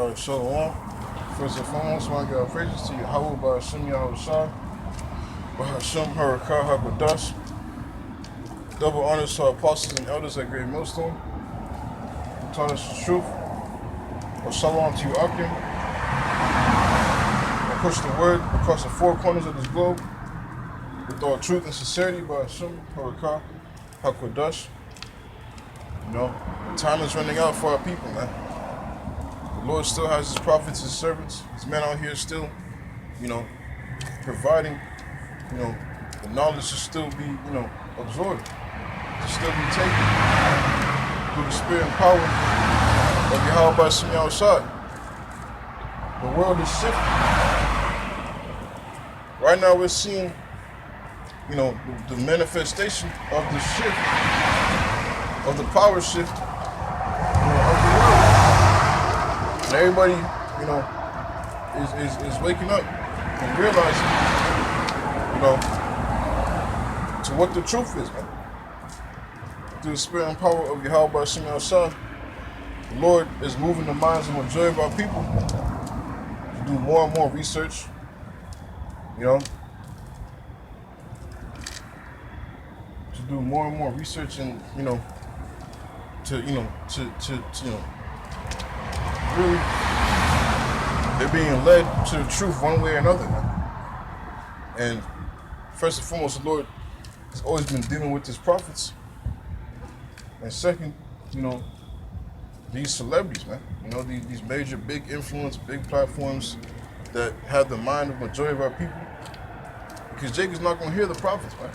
Shalom. First and foremost, I want to give our praises to Yahweh by Hashem Yahushua, by Hashem Harakah HaKadosh. Double honors to our apostles and elders at Great Millstone who taught us the truth. Shalom to you, Akim. I push the word across the four corners of this globe with all truth and sincerity by Hashem Harakah HaKadosh. You know, time is running out for our people, man. The Lord still has his prophets, his servants, his men out here still, providing, the knowledge to still be, absorbed, to still be taken through the spirit and power of Yahweh by Hashem Yahushua. The world is shifting. Right now we're seeing, the manifestation of the shift, of the power shift, of the world. And everybody, is waking up and realizing, to what the truth is, man. Through the spirit and power of Yahweh by Hashem Yahushua, the Lord is moving the minds of the majority of our people to do more and more research, to do more and more research and, really, they're being led to the truth one way or another. And first and foremost, the Lord has always been dealing with his prophets. And second, these celebrities, man. These major, big influence, big platforms that have the mind of the majority of our people. Because Jacob's not going to hear the prophets, man.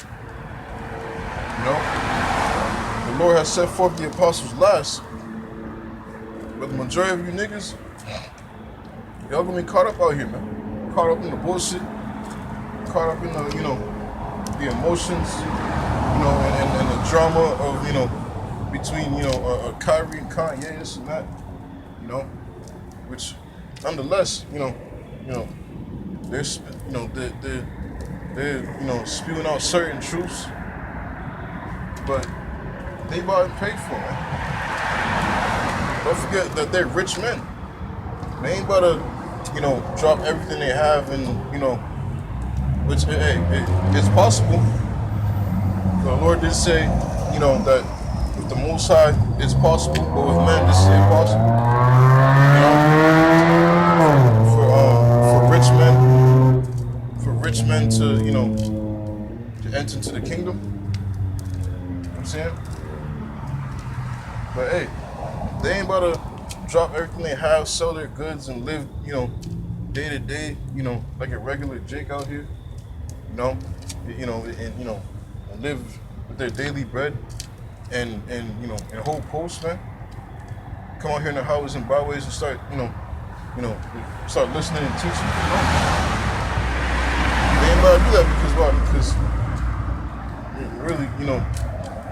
The Lord has set forth the apostles last. But the majority of you niggas, y'all gonna be caught up out here, man. Caught up in the bullshit, caught up in the, the emotions, and the drama of, between, Kyrie and Kanye, this and that, which, nonetheless, they're spewing out certain truths, but they bought and paid for, man. Don't forget that they're rich men. They ain't about to, drop everything they have and, which, hey, it's possible. The Lord did say, that with the Most High, it's possible, but with men, this is impossible. For rich men to, to enter into the kingdom. You know what I'm saying? But hey, they ain't about to drop everything they have, sell their goods, and live, day to day, like a regular Jake out here, and live with their daily bread, and hold posts, man. Come out here in the highways and byways and start, start listening and teaching. They ain't about to do that because why? Because really,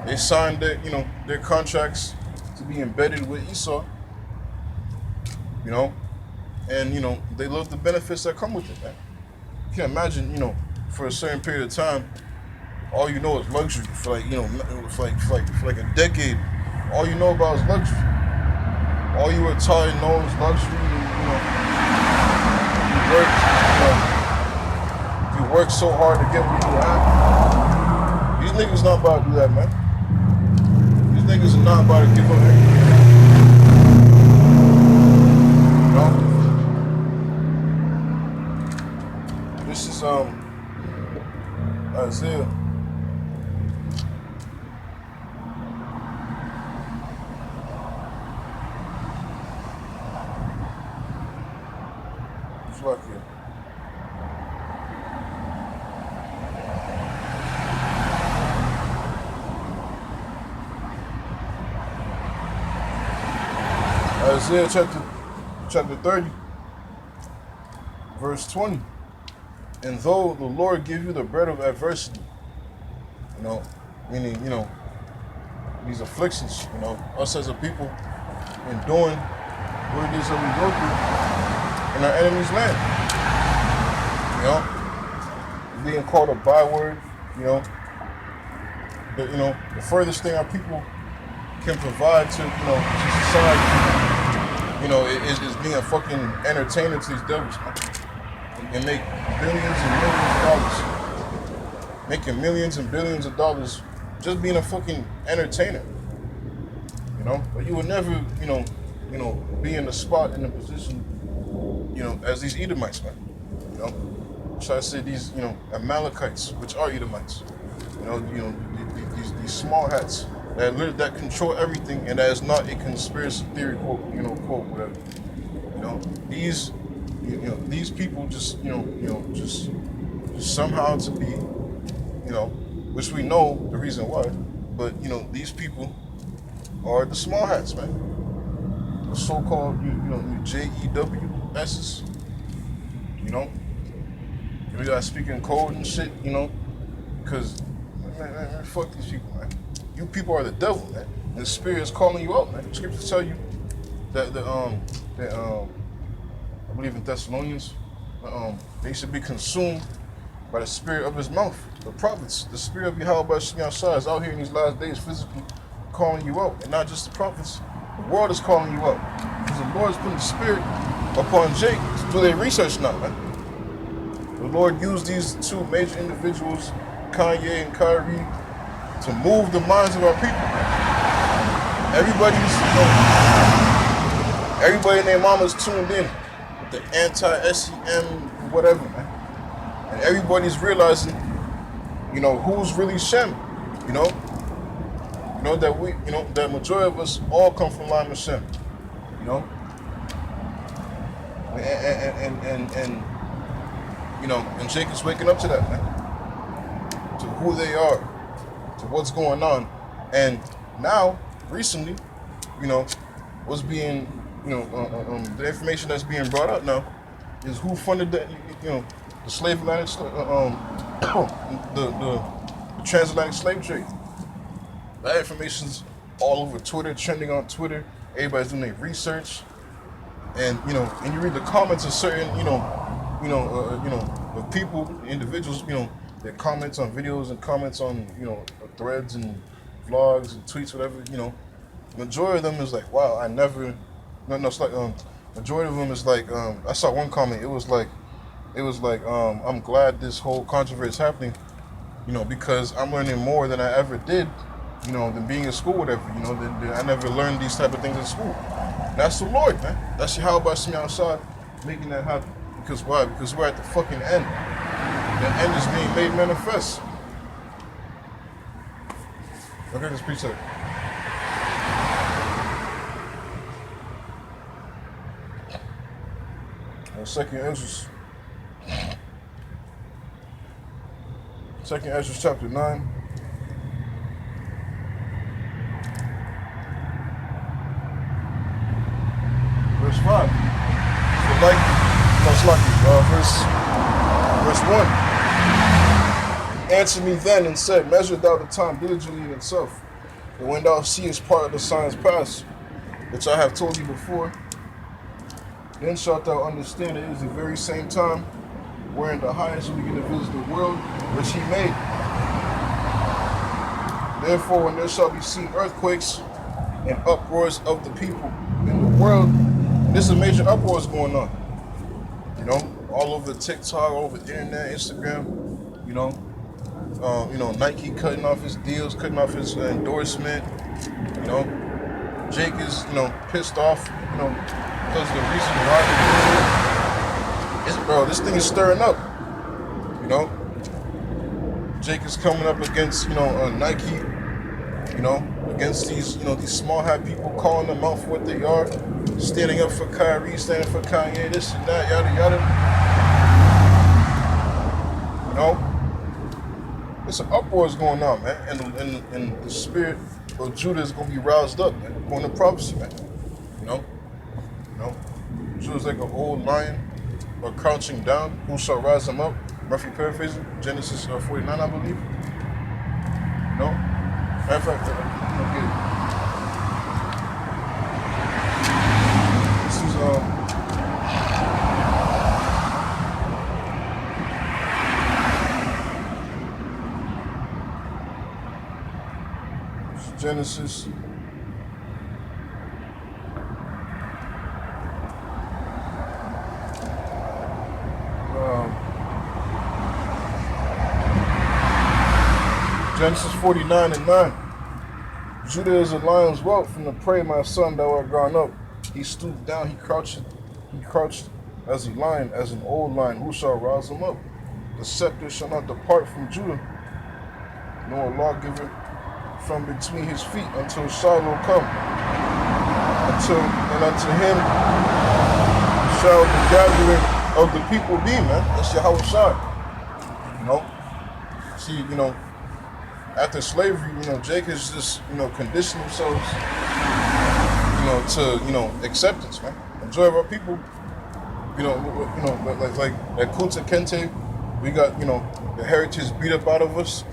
they signed their contracts to be embedded with Esau, and they love the benefits that come with it, man. You can imagine, for a certain period of time, all you know is luxury for like a decade. All you know about is luxury. All you were taught and know is luxury. You work so hard to get what you have. These niggas not about to do that, man. These niggas are not about to give up everything. This is Isaiah. Fuck you. Isaiah chapter 30, verse 20. And though the Lord give you the bread of adversity, meaning, these afflictions, us as a people enduring what it is that we go through in our enemy's land. Being called a byword, the furthest thing our people can provide to society, is being a fucking entertainer to these devils, man. And make billions and millions of dollars. Making millions and billions of dollars just being a fucking entertainer. But you would never, be in the spot in the position, as these Edomites, man. You know, try to say these, Amalekites, which are Edomites. These small hats that control everything, and that is not a conspiracy theory quote, whatever. These, these people just somehow to be, which we know the reason why, but these people are the small hats, man. The so-called, JEWSs. We got speaking code and shit, because man, fuck these people, man. You people are the devil, man. And the spirit is calling you out, man. The scriptures tell you that I believe in Thessalonians, they should be consumed by the spirit of his mouth. The prophets, the spirit of Yahweh Shai is out here in these last days physically calling you out. And not just the prophets, the world is calling you out. Because the Lord is putting the spirit upon Jake to do their research now, man. The Lord used these two major individuals, Kanye and Kyrie, to move the minds of our people, man. Everybody and their mama's tuned in with the anti-SEM whatever, man. And everybody's realizing, who's really Shem, that majority of us all come from line of Shem, and Jake is waking up to that, man, to who they are, to what's going on, and now, recently, what's being, the information that's being brought up now is who funded that, the slave Atlantic, the transatlantic slave trade. That information's all over Twitter, trending on Twitter. Everybody's doing their research, and and you read the comments of certain, of people, individuals, that comments on videos and comments on, threads and vlogs and tweets, whatever. Majority of them is like, wow, I never. No, it's like majority of them is like, I saw one comment. It was like, I'm glad this whole controversy is happening, because I'm learning more than I ever did, than being in school, whatever, than I never learned these type of things in school. And that's the Lord, man. That's how about me outside making that happen. Because why? Because we're at the fucking end. The end is being made manifest. Okay, this precept. Second Ezra chapter 9. Verse 5. Verse 1. Answer me then and said, measure thou the time diligently in itself, and when thou seest part of the signs pass, which I have told you before, then shalt thou understand it is the very same time wherein the highest will begin to visit the world which he made. Therefore, when there shall be seen earthquakes and uproars of the people in the world, there's a major uproars going on. All over TikTok, all over the internet, Instagram, Nike cutting off his deals, cutting off his endorsement, Jake is, pissed off, because of the recent riot. Bro, this thing is stirring up, Jake is coming up against, Nike, against these, these small hat people, calling them out for what they are, standing up for Kyrie, standing for Kanye, this and that, yada yada. It's an uproar going on, man, and the spirit of Judah is going to be roused up, man, according to prophecy, man. Judah's like an old lion, or crouching down. Who shall rise him up? Roughly paraphrasing, Genesis 49, I believe. Matter of fact, this is Genesis Genesis 49:9. Judah is a lion's whelp from the prey, my son, thou art gone up. He stooped down, he crouched as a lion, as an old lion. Who shall rouse him up? The scepter shall not depart from Judah, nor a lawgiver from between his feet, until Shiloh come. Unto him shall the gathering of the people be, man. That's Yahweh Shai. You know? See, after slavery, Jake has just, conditioned themselves, to, acceptance, man. Majority of our people, like at Kunta Kente, we got, the heritage beat up out of us.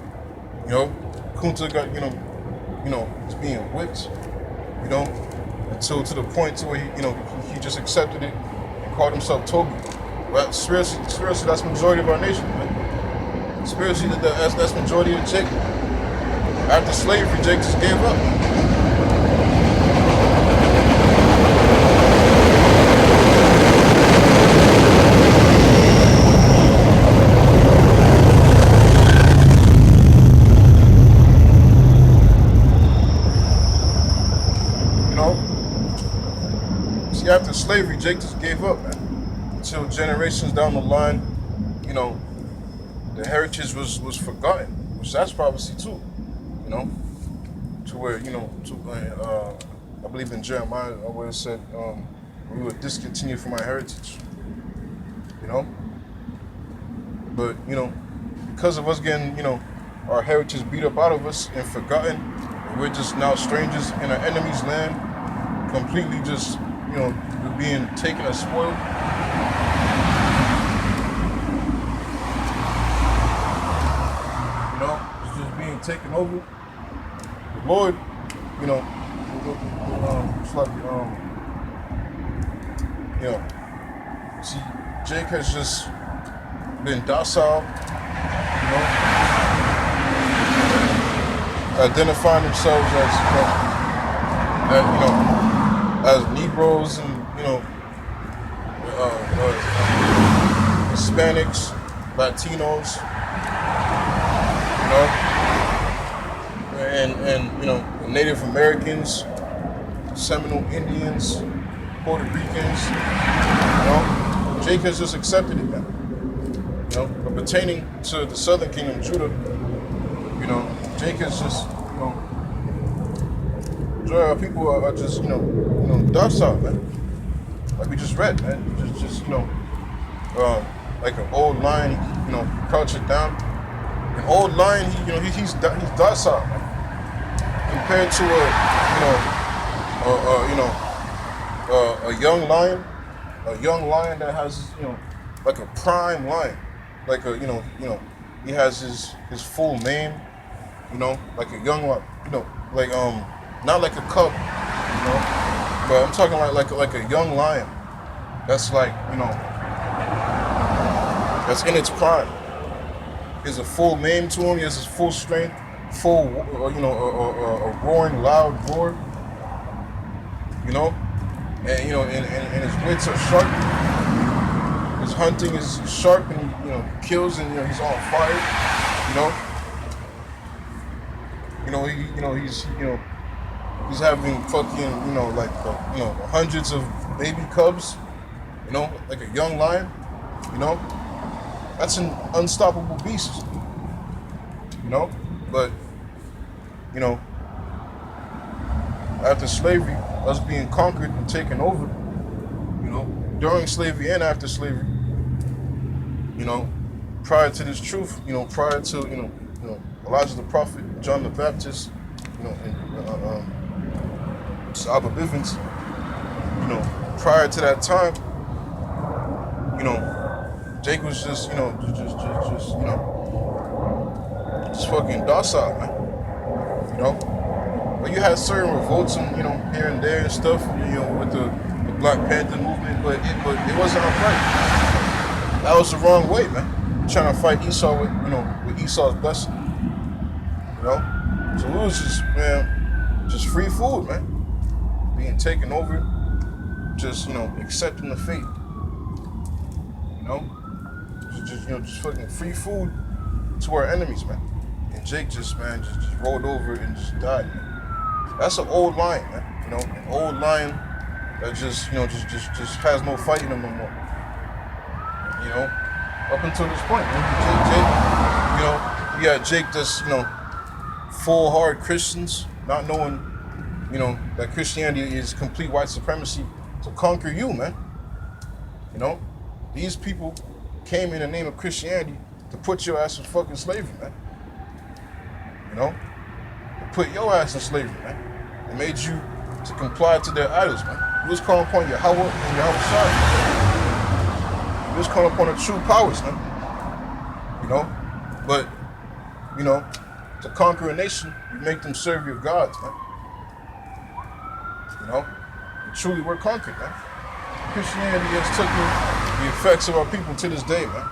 Kunta got, it's being whipped, until to the point to where he just accepted it and called himself Toby. Well, seriously, that's majority of our nation, man. Seriously, that's majority of Jake. After slavery, Jake just gave up. See, after slavery, Jake just gave up, man. Until generations down the line, the heritage was forgotten, which that's prophecy too. To where, I believe in Jeremiah, where it said, we would discontinue from our heritage, But, because of us getting, our heritage beat up out of us and forgotten, we're just now strangers in our enemy's land, completely just, we're being taken as spoiled. It's just being taken over. The Lord, it's like, see, Jake has just been docile, identifying themselves as Negroes and, Hispanics, Latinos, and Native Americans, Seminole Indians, Puerto Ricans, Jake has just accepted it now. But pertaining to the Southern Kingdom, Judah, Jake has just, majority of people are just, docile, man. Like we just read, man. Just like an old lion, crouch it down. An old lion, he's docile, man. Compared to a young lion that has, like a prime lion, like he has his full mane, like a young one, like not like a cub, but I'm talking like a young lion that's like, that's in its prime. He has a full mane to him. He has his full strength, full, a roaring, loud roar. And and his wits are sharp. His hunting is sharp, and he kills, and he's on fire. He's having fucking hundreds of baby cubs. Like a young lion. That's an unstoppable beast. But after slavery, us being conquered and taken over, during slavery and after slavery, prior to this truth, prior to Elijah the prophet, John the Baptist, and Abba Bivens, prior to that time, Jake was just fucking docile, man. But you had certain revolts and here and there and stuff, with the Black Panther movement, but it wasn't upright. That was the wrong way, man. Trying to fight Esau with Esau's blessing. So it was just free food, man. Being taken over, just accepting the fate. Just fucking free food to our enemies, man. And Jake just, man, just rolled over and just died, man. That's an old lion, man. An old lion that just, just has no fight in him no more. Up until this point, you got Jake just, full hard Christians, not knowing, that Christianity is complete white supremacy to conquer you, man. These people came in the name of Christianity to put your ass in fucking slavery, man. To put your ass in slavery, man. It made you to comply to their idols, man. You was calling upon Yahweh and Yahweh Shai. You was calling upon the true powers, man. But, to conquer a nation, you make them serve your gods, man. Truly we're conquered, man. Christianity has taken the effects of our people to this day, man.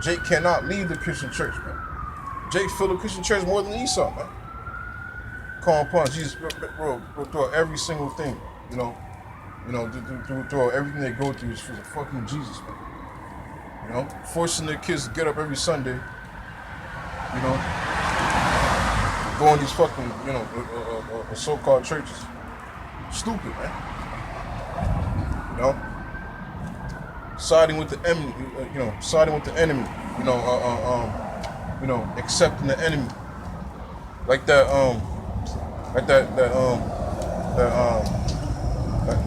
Jake cannot leave the Christian church, man. Jake filled the Christian church more than Esau, man. Calling upon Jesus, bro, throughout every single thing, throughout everything they go through is for the fucking Jesus, man. Forcing their kids to get up every Sunday, go in these fucking, so-called churches. Stupid, man. Siding with the enemy, accepting the enemy. Like that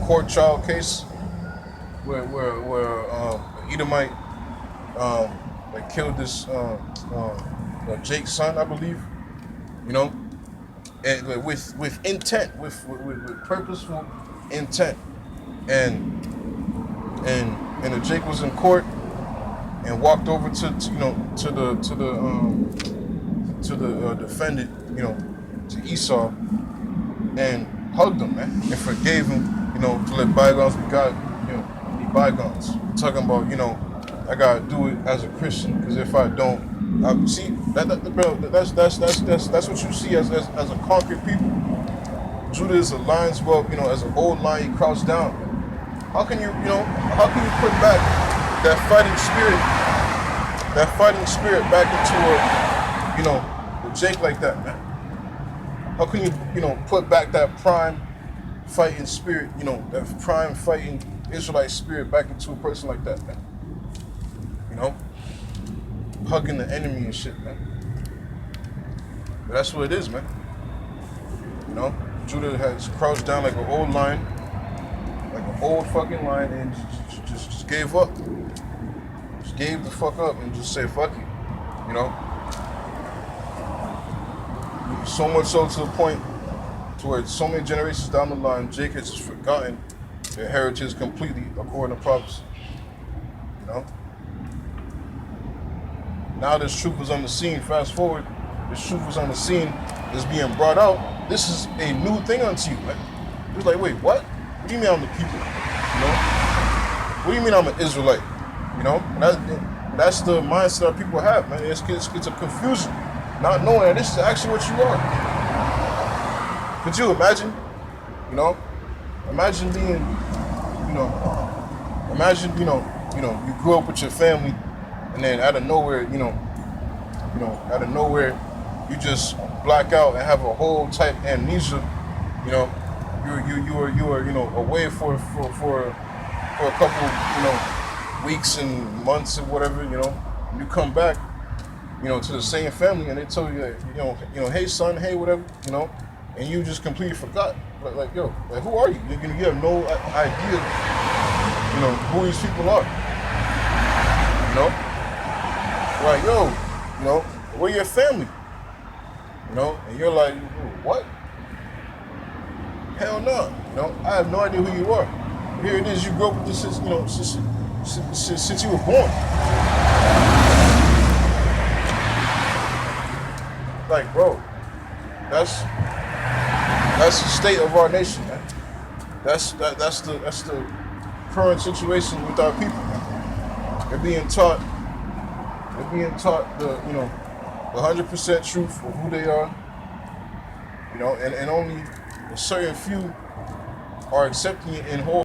court trial case where Edomite that killed this Jake's son, I believe. And with intent, with purposeful intent, and the Jake was in court and walked over to the defendant, to Esau, and hugged him, man, and forgave him, to let bygones be bygones. Talking about, I gotta do it as a Christian, because if I don't, see that's what you see as a conquered people. Judah is a lion's whelp, as an old lion, he crouched down. How can you put back that fighting spirit back into a Jake like that, man? How can you put back that prime fighting spirit, that prime fighting Israelite spirit back into a person like that, man? Hugging the enemy and shit, man. But that's what it is, man. Judah has crouched down like an old lion, like an old fucking lion, and just gave up. Just gave the fuck up and just said, fuck you. So much so to the point to where so many generations down the line, Jake has just forgotten their heritage completely according to prophecy. Now this truth is on the scene. Fast forward, this truth is on the scene, is being brought out. This is a new thing unto you, man. It's like, wait, what? What do you mean I'm the people? What do you mean I'm an Israelite? That's the mindset that people have, man. It's a confusion, not knowing that this is actually what you are. Could you imagine? Imagine being, you grew up with your family, and then out of nowhere, you just black out and have a whole type amnesia. You are away for a couple weeks and months or whatever. You come back, to the same family, and they tell you that, hey son, hey whatever, and you just completely forgot. Like who are you? You have no idea, who these people are. Like, we're your family. And you're like, what? Hell no. I have no idea who you are. Here it is, you grew up with this since you were born. Like, bro, that's the state of our nation, man. That's the current situation with our people, man. They're being taught the 100% truth of who they are, and only a certain few are accepting it in whole.